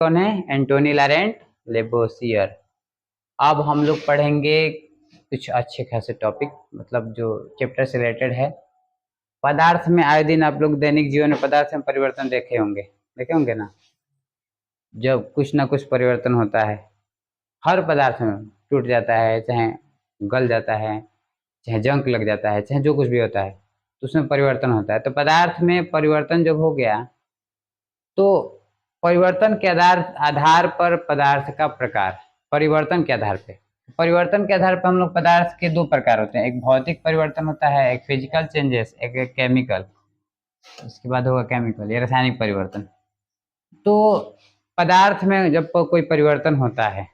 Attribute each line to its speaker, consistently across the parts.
Speaker 1: कौन है? एंटोनी लॉरेंट लेबोसियर। अब हम लोग पढ़ेंगे कुछ अच्छे खासे टॉपिक, मतलब जो चैप्टर से रिलेटेड है। पदार्थ में आए दिन आप लोग दैनिक जीवन में पदार्थ में परिवर्तन देखे होंगे ना। जब कुछ ना कुछ परिवर्तन होता है हर पदार्थ में, टूट जाता है, चाहे गल जाता है, चाहे जंग लग जाता है, चाहे जो कुछ भी होता है, तो उसमें परिवर्तन होता है। तो पदार्थ में परिवर्तन जब हो गया तो परिवर्तन के आधार पर पदार्थ का प्रकार। परिवर्तन के आधार पर हम लोग पदार्थ के दो प्रकार होते हैं, एक भौतिक परिवर्तन होता है, एक फिजिकल चेंजेस, एक केमिकल। इसके बाद होगा केमिकल, ये रासायनिक परिवर्तन। तो पदार्थ में जब कोई परिवर्तन होता है,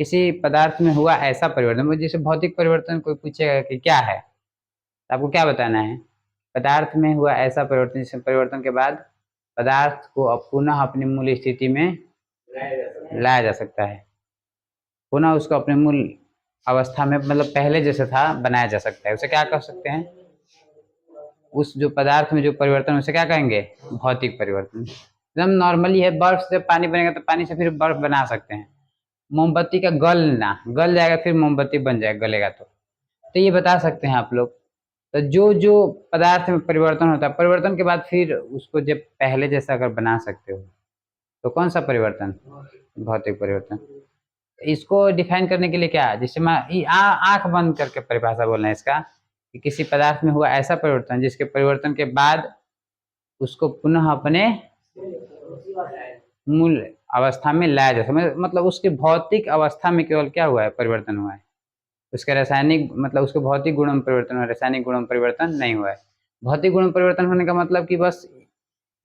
Speaker 1: किसी पदार्थ में हुआ ऐसा परिवर्तन, जैसे भौतिक परिवर्तन कोई पूछेगा कि क्या है, तो आपको क्या बताना है? पदार्थ में हुआ ऐसा परिवर्तन जिसमें परिवर्तन के बाद पदार्थ को पुनः अपनी मूल स्थिति में लाया जा सकता है, पुनः उसको अपने मूल अवस्था में, मतलब पहले जैसे था बनाया जा सकता है। उसे क्या कह सकते हैं? उस जो पदार्थ में जो परिवर्तन, उसे क्या कहेंगे? भौतिक परिवर्तन। एकदम नॉर्मली है, बर्फ से पानी बनेगा तो पानी से फिर बर्फ बना सकते हैं। मोमबत्ती का गलना, गल जाएगा फिर मोमबत्ती बन जाएगा, गलेगा तो ये बता सकते हैं आप लोग। तो जो जो पदार्थ में परिवर्तन होता है, परिवर्तन के बाद फिर उसको जब पहले जैसा अगर बना सकते हो तो कौन सा परिवर्तन? भौतिक परिवर्तन। इसको डिफाइन करने के लिए क्या, जैसे मैं आंख बंद करके परिभाषा बोलना है इसका, कि किसी पदार्थ में हुआ ऐसा परिवर्तन जिसके परिवर्तन के बाद उसको पुनः अपने मूल अवस्था में लाया जा सकता, मतलब उसके भौतिक अवस्था में केवल क्या हुआ है? परिवर्तन हुआ है। उसके रासायनिक, मतलब उसके भौतिक गुणों में परिवर्तन हुआ है, रासायनिक गुणों में परिवर्तन नहीं हुआ है। भौतिक गुण में परिवर्तन होने का मतलब कि बस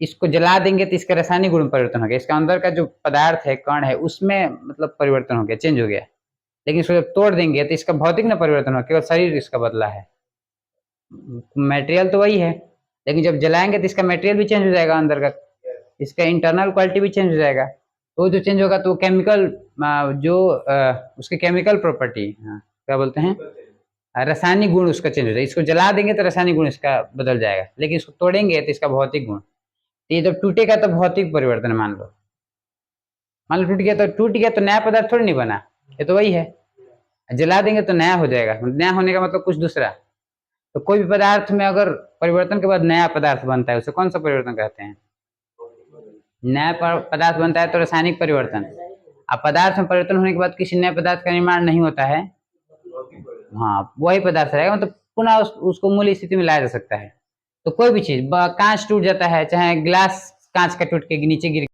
Speaker 1: इसको जला देंगे तो इसका रासायनिक गुण में परिवर्तन हो गया, इसका अंदर का जो पदार्थ है, कण है, उसमें मतलब परिवर्तन हो गया, चेंज हो गया। लेकिन इसको जब तोड़ देंगे तो इसका भौतिक न परिवर्तन हो, केवल शरीर इसका बदला है, मटेरियल तो वही है। लेकिन जब जलाएंगे तो इसका मटेरियल भी चेंज हो जाएगा, अंदर का इसका इंटरनल क्वालिटी भी चेंज हो जाएगा। तो जो चेंज होगा तो केमिकल, जो उसके केमिकल प्रॉपर्टी, क्या बोलते हैं, रासायनिक गुण उसका चेंज हो जाएगा। इसको जला देंगे तो रासायनिक गुण इसका बदल जाएगा, लेकिन इसको तोड़ेंगे तो इसका भौतिक गुण। तो ये जब टूटेगा तो भौतिक परिवर्तन, मान लो टूट गया तो नया पदार्थ थोड़ी नहीं बना, ये तो वही है। जला देंगे तो नया हो जाएगा, नया होने का मतलब कुछ दूसरा। तो कोई भी पदार्थ में अगर परिवर्तन के बाद नया पदार्थ बनता है, उसे कौन सा परिवर्तन कहते हैं? नया पदार्थ बनता है तो रासायनिक परिवर्तन। अब पदार्थ में परिवर्तन होने के बाद किसी नए पदार्थ का निर्माण नहीं होता है, हाँ वही पदार्थ रहेगा, मतलब पुनः उसको मूल स्थिति में लाया जा सकता है। तो कोई भी चीज, कांच टूट जाता है, चाहे ग्लास कांच का टूट के नीचे गिर